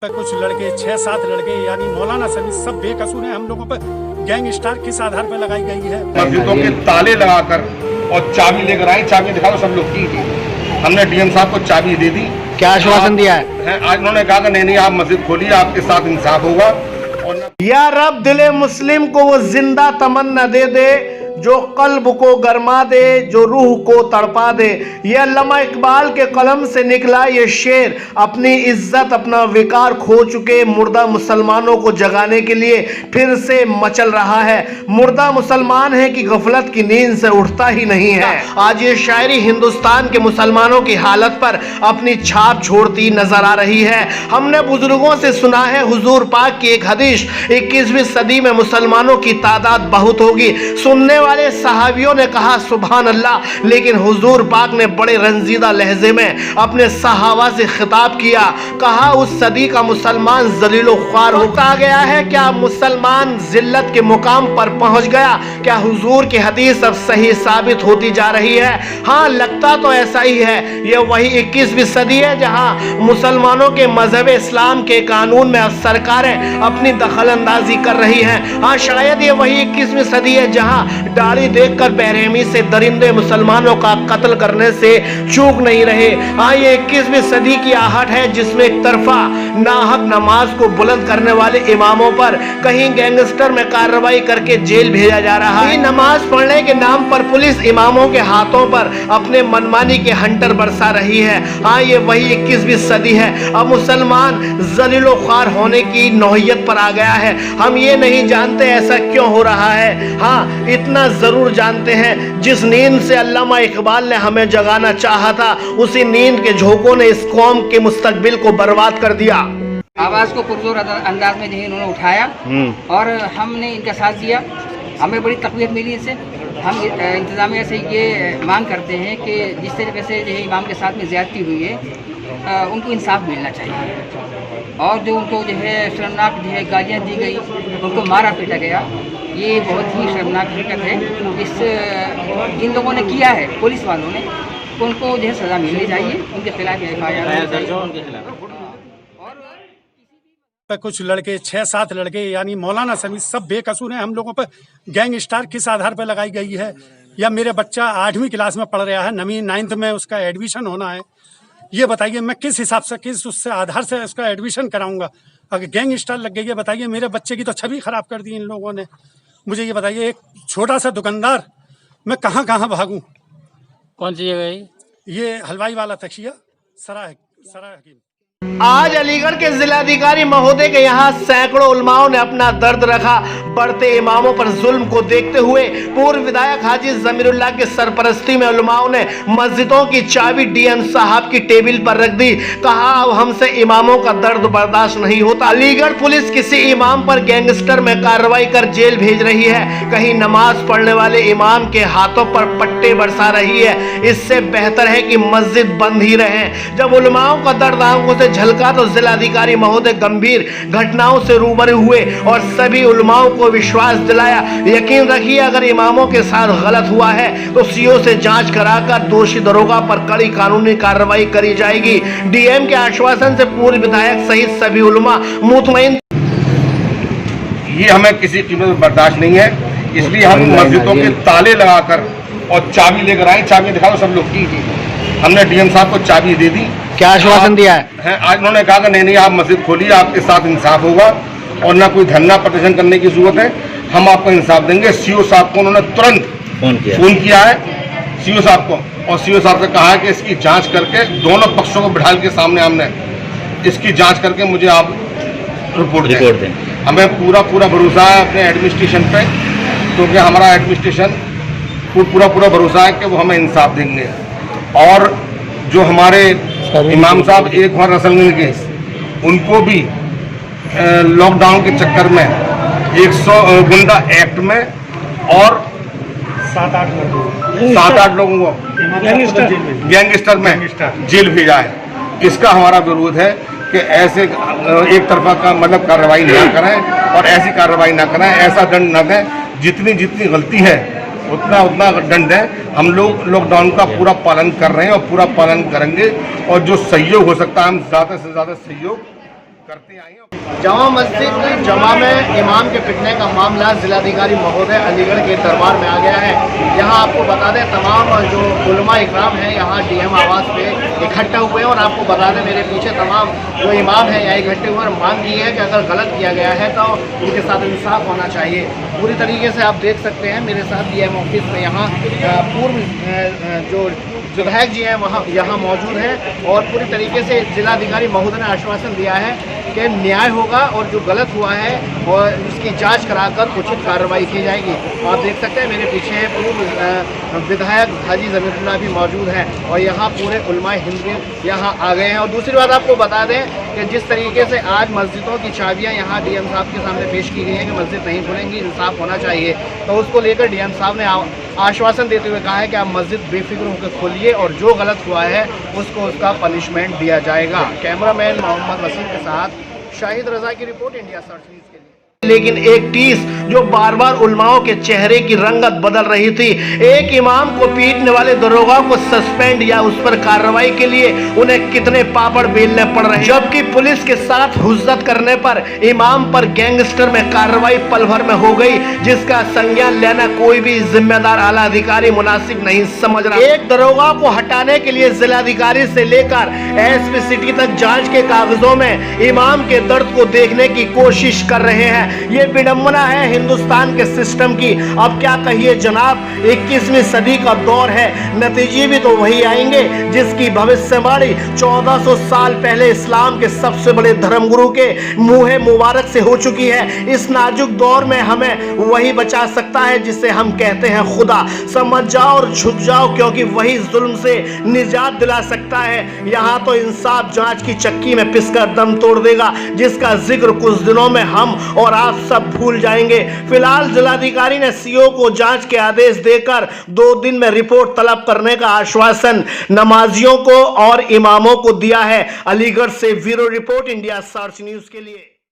कुछ लड़के 6-7 लड़के यानी मौलाना समेत सब बेकसूर हैं। हम लोगों पर गैंगस्टर किस आधार पर लगाई गई है? मस्जिदों के ताले लगाकर और चाबी लेकर आए, चाबी दिखाओ सब लोग की। हमने डीएम साहब को चाबी दे दी। क्या आश्वासन दिया है? आज उन्होंने कहा कि नहीं आप मस्जिद खोलिए, आपके साथ इंसाफ होगा। या रब दिले मुस्लिम को वो जिंदा तमन्ना दे दे जो कल्ब को गरमा दे, जो रूह को तड़पा दे। ये अल्लामा इकबाल के कलम से निकला ये शेर अपनी इज्जत अपना विकार खो चुके मुर्दा मुसलमानों को जगाने के लिए फिर से मचल रहा है। मुर्दा मुसलमान है कि गफलत की नींद से उठता ही नहीं है। आज ये शायरी हिंदुस्तान के मुसलमानों की हालत पर अपनी छाप छोड़ती नजर आ रही है। हमने बुजुर्गों से सुना है हुजूर पाक की एक हदीस, 21वीं सदी में मुसलमानों की तादाद बहुत होगी। सुनने वाले सहाबियों ने कहा सुभान अल्लाह, लेकिन हुजूर पाक ने बड़े रंजीदा लहजे में अपने सहाबा से खिताब किया। कहा उस सदी का मुसलमान जलीलो ख्वार होता गया है। क्या मुसलमान जिल्लत के मुकाम पर पहुंच गया? क्या हुजूर की हदीस अब सही साबित होती जा रही है? हाँ, लगता तो ऐसा ही है। यह वही 21वीं सदी है जहां मुसलमानों के मजहब इस्लाम के कानून में अब सरकारें अपनी दखल अंदाजी कर रही हैं। हाँ, शायद ये वही 21वीं सदी है जहां दाढ़ी देखकर बेरहमी से दरिंदे मुसलमानों का कत्ल करने से चूक नहीं रहे। हाँ, ये 21वीं सदी की आहट है जिसमें एक तरफा नाहक नमाज को बुलंद करने वाले इमामों पर कहीं गैंगस्टर में कार्रवाई करके जेल भेजा जा रहा है। नमाज पढ़ने के नाम पर पुलिस इमामों के हाथों पर अपने मनमानी के हंटर बरसा रही है। हाँ, ये वही 21वीं सदी है। अब मुसलमान जलीलो ख्वार होने की नौहियत पर आ गया है। हम ये नहीं जानते ऐसा क्यों हो रहा है। हाँ, इतना जरूर जानते हैं, जिस नींद से अल्लामा इकबाल ने हमें जगाना चाहा था उसी नींद के झोंकों ने इस कौम के मुस्तकबिल को बर्बाद कर दिया। आवाज को पुरजोर अंदाज में जो है इन्होंने उठाया और हमने इनका साथ दिया। हमें बड़ी तकवीत मिली इससे। हम इंतजामिया से ये मांग करते हैं कि जिस तरीके से जो है इमाम के साथ में ज्यादती हुई है उनको इंसाफ मिलना चाहिए। और जो उनको जो है शर्मनाक जो है गालियाँ दी गई, उनको मारा पीटा गया, ये बहुत ही शर्मनाक हरकत है। इस जिन लोगों ने किया है पुलिस वालों ने, उनको जो है सज़ा मिलनी चाहिए। उनके खिलाफ कुछ लड़के 6-7 लड़के यानी मौलाना समेत सब बेकसूर हैं। हम लोगों पर गैंगस्टर किस आधार पर लगाई गई है? या मेरे बच्चा 8वीं क्लास में पढ़ रहा है, 9th में उसका एडमिशन होना है। ये बताइए मैं किस हिसाब से किस उससे आधार से उसका एडमिशन कराऊंगा? अगर गैंगस्टर लग गई है, बताइए मेरे बच्चे की तो छवि खराब कर दी इन लोगों ने। मुझे ये बताइए, एक छोटा सा दुकानदार मैं कहाँ कहाँ भागूं? कौन सी जगह? ये हलवाई वाला तकिया सराय हकीम। आज अलीगढ़ के जिलाधिकारी महोदय के यहाँ सैकड़ों उलमाओं ने अपना दर्द रखा। बढ़ते इमामों पर जुल्म को देखते हुए पूर्व विधायक हाजी जमीरुल्लाह के सरपरस्ती में उलमाओं ने मस्जिदों की चाबी डीएम साहब की टेबल पर रख दी। कहा अब हमसे इमामों का दर्द बर्दाश्त नहीं होता। अलीगढ़ पुलिस किसी इमाम पर गैंगस्टर में कार्रवाई कर जेल भेज रही है, कहीं नमाज पढ़ने वाले इमाम के हाथों पर पट्टे बरसा रही है। इससे बेहतर है कि मस्जिद बंद ही रहे। जब उलमाओं का दर्द आंखों से झलका तो जिलाधिकारी महोदय गंभीर घटनाओं से रूबरू हुए और सभी उलमाओं को विश्वास दिलाया, यकीन रखिए अगर इमामों के साथ गलत हुआ है तो सीओ से जांच कराकर दोषी दरोगा पर कड़ी कानूनी कार्रवाई करी जाएगी। डीएम के आश्वासन से पूर्व विधायक सहित सभी उलमा मुतमईन। ये हमें किसी कीमत में बर्दाश्त नहीं है, इसलिए हम मस्जिदों के ताले लगाकर और चाबी लेकर आए, चाबी दिखाओ सब लोग की। हमने डीएम साहब को चाबी दे दी। क्या आश्वासन दिया है? आज उन्होंने कहा कि नहीं आप मस्जिद खोलिए, आपके साथ इंसाफ होगा और ना कोई धरना प्रदर्शन करने की जरूरत है, हम आपको इंसाफ देंगे। सीओ साहब को उन्होंने तुरंत फोन किया है सीओ साहब को, और सीओ साहब से कहा है कि इसकी जांच करके दोनों पक्षों को बिठा के सामने हमने इसकी जांच करके मुझे आप रिपोर्ट दें। हमें पूरा भरोसा है अपने एडमिनिस्ट्रेशन पे, क्योंकि हमारा एडमिनिस्ट्रेशन पूरा भरोसा है कि वो हमें इंसाफ देंगे। और जो हमारे इमाम साहब एक बार रसलगंज के, उनको भी लॉकडाउन के चक्कर में 100 गुंडा एक्ट में और 7-8 लोगों को गैंगस्टर में जेल भेजा है। इसका हमारा विरोध है कि ऐसे एक तरफा का मतलब कार्रवाई ना करें और ऐसी कार्रवाई ना करें, ऐसा दंड न दें। जितनी गलती है उतना दंड है। हम लोग लॉकडाउन का पूरा पालन कर रहे हैं और पूरा पालन करेंगे, और जो सहयोग हो सकता है हम ज़्यादा से ज़्यादा सहयोग करते आए हैं। जामा मस्जिद जमा में इमाम के पिटने का मामला जिलाधिकारी महोदय अलीगढ़ के दरबार में आ गया है। यहाँ आपको बता दें तमाम जो उलमा इकराम हैं यहाँ डीएम आवास पे इकट्ठा हुए हैं और आपको बता दें मेरे पीछे तमाम जो इमाम हैं यहाँ इकट्ठे हुए और मांग की है कि अगर गलत किया गया है तो उनके साथ इंसाफ होना चाहिए। पूरी तरीके से आप देख सकते हैं मेरे साथ डीएम ऑफिस में यहाँ पूर्व जो विधायक जी हैं वहाँ यहाँ मौजूद हैं और पूरी तरीके से जिलाधिकारी महोदय ने आश्वासन दिया है कि न्याय होगा और जो गलत हुआ है और उसकी जांच कराकर उचित कार्रवाई की जाएगी। आप देख सकते हैं मेरे पीछे पूर्व विधायक हाजी ज़मीरुल्लाह भी मौजूद हैं और यहाँ पूरे उलमाए हिंद यहाँ आ गए हैं। और दूसरी बात आपको बता दें कि जिस तरीके से आज मस्जिदों की चाबियाँ यहाँ डीएम साहब के सामने पेश की गई हैं कि मस्जिद नहीं खुलेंगी, इंसाफ होना चाहिए, तो उसको लेकर डीएम साहब ने आश्वासन देते हुए कहा है कि आप मस्जिद बेफिक्र होकर खोलिए और जो गलत हुआ है उसको उसका पनिशमेंट दिया जाएगा। कैमरामैन मोहम्मद वसीम के साथ शाहिद रजा की रिपोर्ट, इंडिया सर्च न्यूज़ के लिए। लेकिन एक टीस जो बार बार उलमाओं के चेहरे की रंगत बदल रही थी। एक इमाम को पीटने वाले दरोगा को सस्पेंड या उस पर कार्रवाई के लिए उन्हें कितने पापड़ बेलने पड़ रहे, जबकि पुलिस के साथ हुज्जत करने पर इमाम पर गैंगस्टर में कार्रवाई पल भर में हो गई, जिसका संज्ञान लेना कोई भी जिम्मेदार आला अधिकारी मुनासिब नहीं समझ रहा। एक दरोगा को हटाने के लिए जिलाधिकारी से लेकर एसपी सिटी तक जांच के कागजों में इमाम के दर्द को देखने की कोशिश कर रहे हैं। ये विडंबना है हिंदुस्तान के सिस्टम की। अब क्या कहिए जनाब, 21वीं सदी का दौर है, नतीजे भी तो वही आएंगे जिसकी भविष्यवाणी 1400 साल पहले इस्लाम के सबसे बड़े धर्मगुरु के मुंह मुबारक से हो चुकी है। इस नाजुक दौर में हमें वही बचा सकता है जिसे हम कहते हैं खुदा। समझ जाओ और झुक जाओ, क्योंकि वही जुल्म से निजात दिला सकता है। यहाँ तो इंसाफ जांच की चक्की में पिसकर दम तोड़ देगा, जिसका जिक्र कुछ दिनों में हम और आप सब भूल जाएंगे। फिलहाल जिलाधिकारी ने सीओ को जांच के आदेश देकर 2 दिन में रिपोर्ट तलब करने का आश्वासन नमाजियों को और इमामों को दिया है। अलीगढ़ से bureau report, India search news के लिए।